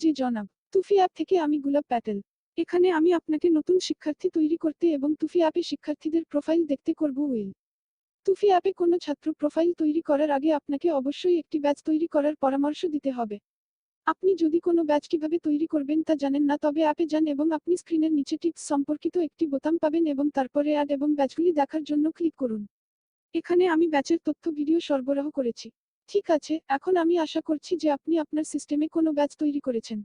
যে জনাব তুফি অ্যাপ থেকে আমি গুলাব প্যাটেল। এখানে আমি আপনাকে নতুন শিক্ষার্থী তৈরি করতে এবং তুফি অ্যাপে শিক্ষার্থীদের প্রোফাইল দেখতে করব উইল। তুফি অ্যাপে কোনো ছাত্র প্রোফাইল তৈরি করার আগে আপনাকে অবশ্যই একটি ব্যাচ তৈরি করার পরামর্শ দিতে হবে। আপনি যদি কোনো ব্যাচ কিভাবে তৈরি করবেন তা জানেন না, তবে অ্যাপে যান এবং আপনি স্ক্রিনের নিচে টিপস সম্পর্কিত একটি বোতাম পাবেন এবং তারপরে অ্যাড এবং ব্যাচগুলি দেখার জন্য ক্লিক করুন। এখানে আমি ব্যাচের তথ্য ভিডিও সরবরাহ করেছি। ঠিক আছে, এখন আমি আশা করছি যে আপনি আপনার সিস্টেমে কোনো ব্যাচ তৈরি করেছেন।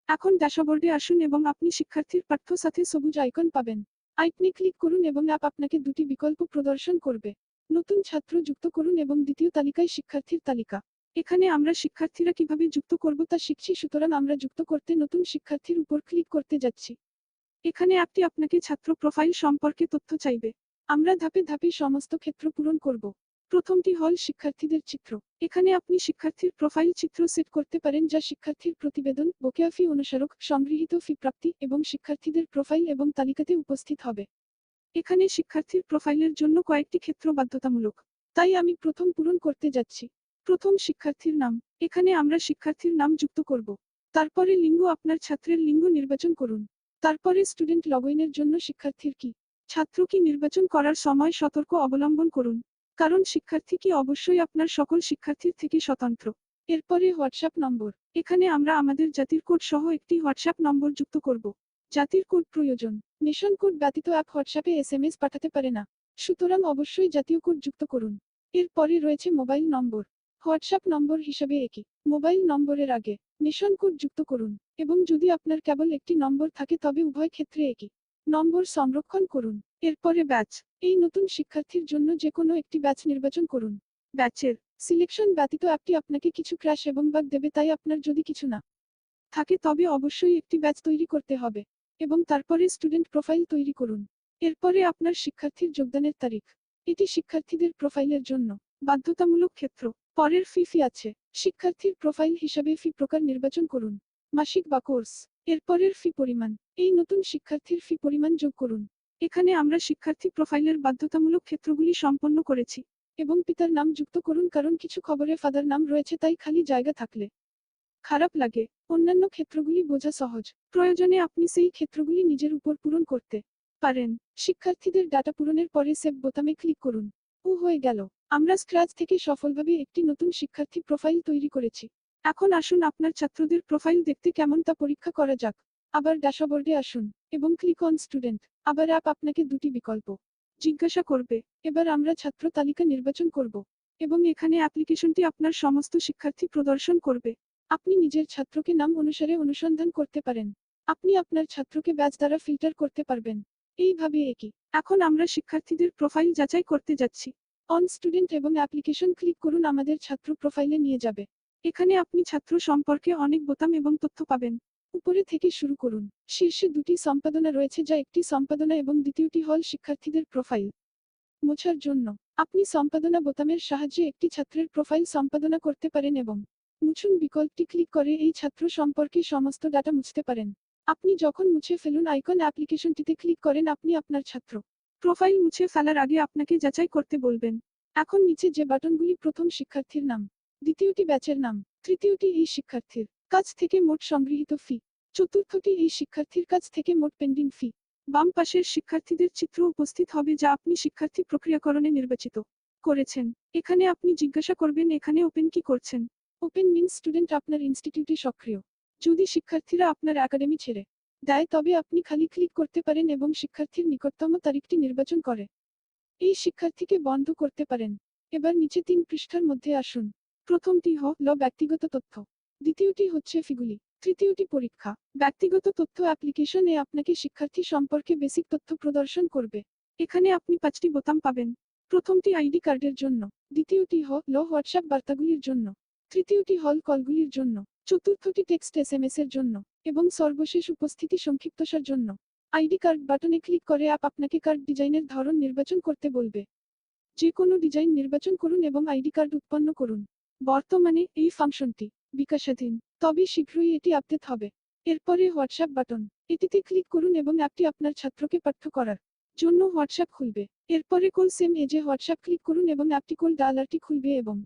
এখন ড্যাশবোর্ডে আসুন এবং আপনি শিক্ষার্থীর পাঠ্য সাথে সবুজ আইকন পাবেন। আইকনে ক্লিক করুন এবং অ্যাপ আপনাকে দুটি বিকল্প প্রদর্শন করবে। নতুন ছাত্র যুক্ত করুন এবং দ্বিতীয় তালিকায় শিক্ষার্থীর তালিকা। এখানে আমরা শিক্ষার্থীরা কিভাবে যুক্ত করব তা শিখছি, সুতরাং আমরা যুক্ত করতে নতুন শিক্ষার্থীর উপর ক্লিক করতে যাচ্ছি। এখানে অ্যাপটি আপনাকে ছাত্র প্রোফাইল সম্পর্কে তথ্য চাইবে। আমরা ধাপে ধাপে সমস্ত ক্ষেত্র পূরণ করব। প্রথমটি হল শিক্ষার্থীদের চিত্র। এখানে আপনি শিক্ষার্থীর প্রোফাইল চিত্র সেট করতে পারেন, যা শিক্ষার্থীর প্রতিবেদন, বকেয়া ফি অনুস্মারক, সংগৃহীত ফি প্রাপ্তি এবং শিক্ষার্থীদের প্রোফাইল এবং তালিকাতে উপস্থিত হবে। এখানে শিক্ষার্থীর প্রোফাইলের জন্য কয়েকটি ক্ষেত্র বাধ্যতামূলক, তাই আমি প্রথম পূরণ করতে যাচ্ছি। প্রথম শিক্ষার্থীর নাম। এখানে আমরা শিক্ষার্থীর নাম যুক্ত করব। তারপরে লিঙ্গ, আপনার ছাত্রের লিঙ্গ নির্বাচন করুন। তারপরে স্টুডেন্ট লগইনের জন্য শিক্ষার্থীর কি ছাত্র কি নির্বাচন করার সময় সতর্ক অবলম্বন করুন, কারণ শিক্ষার্থী কি অবশ্যই আপনার সকল শিক্ষার্থীর থেকে স্বতন্ত্র। এরপরে হোয়াটসঅ্যাপ নম্বর। এখানে আমরা আমাদের জাতির কোড সহ একটি হোয়াটসঅ্যাপ নম্বর যুক্ত করব। জাতির কোড প্রয়োজন। নেশন কোড ব্যতীত অ্যাপ হোয়াটসঅ্যাপে এসএমএস পাঠাতে পারে না, সুতরাং অবশ্যই জাতীয় কোড যুক্ত করুন। এরপরে রয়েছে মোবাইল নম্বর। হোয়াটসঅ্যাপ নম্বর হিসাবে একই মোবাইল নম্বরের আগে নেশন কোড যুক্ত করুন, এবং যদি আপনার কেবল একটি নম্বর থাকে তবে উভয় ক্ষেত্রে একই নম্বর সংরক্ষণ করুন। এরপরে ব্যাচ। এই নতুন শিক্ষার্থীর জন্য যে কোনো একটি ব্যাচ নির্বাচন করুন। ব্যাচের সিলেকশন ব্যতীত অ্যাপটি আপনাকে কিছু ক্র্যাশ এবং বাগ দেবে, তাই আপনার যদি কিছু না থাকে তবে অবশ্যই একটি ব্যাচ তৈরি করতে হবে এবং তারপরে স্টুডেন্ট প্রোফাইল তৈরি করুন। এরপরে আপনার শিক্ষার্থীর যোগদানের তারিখ। এটি শিক্ষার্থীদের প্রোফাইলের জন্য বাধ্যতামূলক ক্ষেত্র। পরের ফি আছে। শিক্ষার্থীর প্রোফাইল হিসাবে ফি প্রকার নির্বাচন করুন, মাসিক বা কোর্স। এরপরের ফি পরিমাণ। এই নতুন শিক্ষার্থীর ফি পরিমাণ যোগ করুন। এখানে আমরা শিক্ষার্থী প্রোফাইলের বাধ্যতামূলক ক্ষেত্রগুলি সম্পন্ন করেছি এবং পিতার নাম যুক্ত করুন, কারণ কিছু খবরে ফাদার নাম রয়েছে, তাই খালি জায়গা থাকলে খারাপ লাগে। অন্যান্য ক্ষেত্রগুলি বোঝা সহজ। প্রয়োজনে আপনি সেই ক্ষেত্রগুলি নিজের উপর পূরণ করতে পারেন। শিক্ষার্থীদের ডাটা পূরণের পরে সেভ বোতামে ক্লিক করুন। হয়ে গেল। আমরা স্ক্র্যাচ থেকে সফলভাবে একটি নতুন শিক্ষার্থী প্রোফাইল তৈরি করেছি। এখন আসুন আপনার ছাত্রদের প্রোফাইল দেখতে কেমন তা পরীক্ষা করা যাক। আবার ড্যাশবোর্ডে আসুন এবং ক্লিক অন স্টুডেন্ট। আবার অ্যাপ আপনাকে দুটি বিকল্প জিজ্ঞাসা করবে। এবার আমরা ছাত্র তালিকা নির্বাচন করব এবং এখানে অ্যাপ্লিকেশনটি আপনার সমস্ত শিক্ষার্থী প্রদর্শন করবে। আপনি নিজের ছাত্রকে নাম অনুসারে অনুসন্ধান করতে পারেন। আপনি আপনার ছাত্রকে ব্যাচ দ্বারা ফিল্টার করতে পারবেন। এইভাবে একই। এখন আমরা শিক্ষার্থীদের প্রোফাইল যাচাই করতে যাচ্ছি। অন স্টুডেন্ট এবং অ্যাপ্লিকেশন ক্লিক করুন, আমাদের ছাত্র প্রোফাইলে নিয়ে যাবে। এখানে আপনি ছাত্র সম্পর্কে অনেক বোতাম এবং তথ্য পাবেন। উপরে থেকে শুরু করুন। শীর্ষে দুটি সম্পাদনা রয়েছে, যা একটি সম্পাদনা এবং দ্বিতীয়টি হল শিক্ষার্থীদের প্রোফাইল মোছার জন্য। আপনি সম্পাদনা বোতামের সাহায্যে একটি ছাত্রের প্রোফাইল সম্পাদনা করতে পারেন এবং মুছুন বিকল্পটি ক্লিক করে এই ছাত্র সম্পর্কে সমস্ত ডাটা মুছতে পারেন। আপনি যখন মুছে ফেলুন আইকন অ্যাপ্লিকেশনটিতে ক্লিক করেন, আপনি আপনার ছাত্র প্রোফাইল মুছে ফেলার আগে আপনাকে যাচাই করতে বলবেন। এখন নিচে যে বাটনগুলি, প্রথম শিক্ষার্থীর নাম, দ্বিতীয়টি ব্যাচের নাম, তৃতীয়টি এই শিক্ষার্থীর কাছ থেকে মোট সংগৃহীত ফি, চতুর্থটি এই শিক্ষার্থীর কাছ থেকে মোট পেন্ডিং ফি। বাম পাশের শিক্ষার্থীদের চিত্র উপস্থিত হবে, যা আপনি শিক্ষার্থী প্রক্রিয়াকরণে নির্বাচিত করেছেন। এখানে আপনি জিজ্ঞাসা করবেন এখানে ওপেন কি করছেন। ওপেন মিন্স স্টুডেন্ট আপনার ইনস্টিটিউটে সক্রিয়। যদি শিক্ষার্থীরা আপনার একাডেমি ছেড়ে দেয় তবে আপনি খালি ক্লিক করতে পারেন এবং শিক্ষার্থীর নিকটতম তারিখটি নির্বাচন করে এই শিক্ষার্থীকে বন্ধ করতে পারেন। এবার নিচে 3 পৃষ্ঠার মধ্যে আসুন। প্রথমটি হল ব্যক্তিগত তথ্য, দ্বিতীয়টি হচ্ছে ফিগুলি, তৃতীয়টি পরীক্ষা। ব্যক্তিগত তথ্য অ্যাপ্লিকেশন এ আপনাকে শিক্ষার্থী সম্পর্কে বেসিক তথ্য প্রদর্শন করবে। এখানে আপনি 5টি বোতাম পাবেন। প্রথমটি আইডি কার্ডের জন্য, দ্বিতীয়টি হল হোয়াটসঅ্যাপ বার্তাগুলির জন্য, তৃতীয়টি হল কলগুলির জন্য, চতুর্থটি টেক্সট এসএমএস এর জন্য এবং সর্বশেষ উপস্থিতি সংক্ষিপ্তসার জন্য। আইডি কার্ড বাটনে ক্লিক করে অ্যাপ আপনাকে কার্ড ডিজাইনের ধরন নির্বাচন করতে বলবে। যে কোনো ডিজাইন নির্বাচন করুন এবং আইডি কার্ড উৎপন্ন করুন। বর্তমানে এই ফাংশনটি বিকাশাধীন, তবে শীঘ্রই এটি আপডেট হবে। এরপরে হোয়াটসঅ্যাপ বাটন, এটিতে ক্লিক করুন এবং অ্যাপটি আপনার ছাত্রকে পাঠ্য করার জন্য হোয়াটসঅ্যাপ খুলবে। এরপরে কল সেম এজে হোয়াটসঅ্যাপ ক্লিক করুন এবং অ্যাপটি কল ডায়ালারটি খুলবে এবং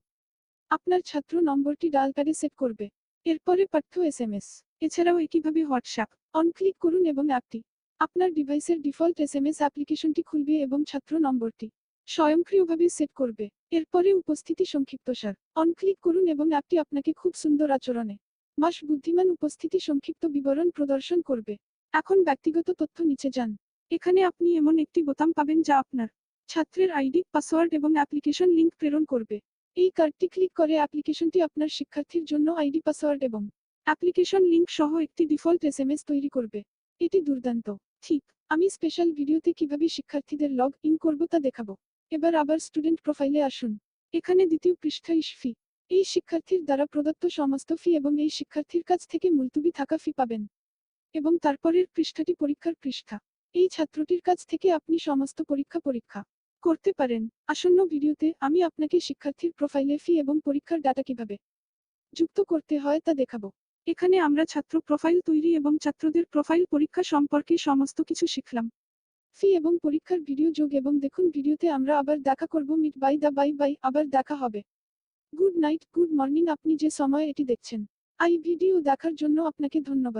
আপনার ছাত্র নম্বরটি ডায়াল প্যাডে সেট করবে। এরপরে পাঠ্য এসএমএস। এছাড়াও একইভাবে হোয়াটসঅ্যাপ অন ক্লিক করুন এবং অ্যাপটি আপনার ডিভাইসের ডিফল্ট এসএমএস অ্যাপ্লিকেশনটি খুলবে এবং ছাত্র নম্বরটি স্বয়ংক্রিয়ভাবে সেট করবে। এরপরে উপস্থিতি সংক্ষিপ্তসার অন ক্লিক করুন এবং অ্যাপটি আপনাকে খুব সুন্দর আচরণে মাস বুদ্ধিমান উপস্থিতি সংক্ষিপ্ত বিবরণ প্রদর্শন করবে। এখন ব্যক্তিগত তথ্য নিচে যান। এখানে আপনি এমন একটি বোতাম পাবেন যা আপনার ছাত্রের আইডি, পাসওয়ার্ড এবং অ্যাপ্লিকেশন লিংক প্রেরণ করবে। এই কার্ডটি ক্লিক করে অ্যাপ্লিকেশনটি আপনার শিক্ষার্থীর জন্য আইডি, পাসওয়ার্ড এবং অ্যাপ্লিকেশন লিংক সহ একটি ডিফল্ট এসএমএস তৈরি করবে। এটি দুর্দান্ত, ঠিক? আমি স্পেশাল ভিডিওতে কিভাবে শিক্ষার্থীদের লগ ইন করব তা দেখাবো। এবার আবার স্টুডেন্ট প্রোফাইলে আসুন। এখানে দ্বিতীয় পৃষ্ঠায় ফি। এই শিক্ষার্থীর দ্বারা প্রদত্ত সমস্ত ফি এবং এই শিক্ষার্থীর কাছ থেকে মুলতুবি থাকা ফি পাবেন। এবং তারপরের পৃষ্ঠাটি পরীক্ষার পৃষ্ঠা। এই ছাত্রটির কাছ থেকে আপনি সমস্ত পরীক্ষা করতে পারেন। আসন্ন ভিডিওতে আমি আপনাকে শিক্ষার্থীর প্রোফাইলে ফি এবং পরীক্ষার ডাটা কিভাবে যুক্ত করতে হয় তা দেখাবো। এখানে আমরা ছাত্র প্রোফাইল তৈরি এবং ছাত্রদের প্রোফাইল পরীক্ষা সম্পর্কে সমস্ত কিছু শিখলাম। ফি এবং পরীক্ষার ভিডিও যোগ এবং দেখুন ভিডিওতে আমরা আবার দেখা করব। মিট বাই দা বাই আবার দেখা হবে। Good night, good morning. আপনি যে সময় এটি দেখছেন। এই ভিডিও দেখার জন্য আপনাকে ধন্যবাদ।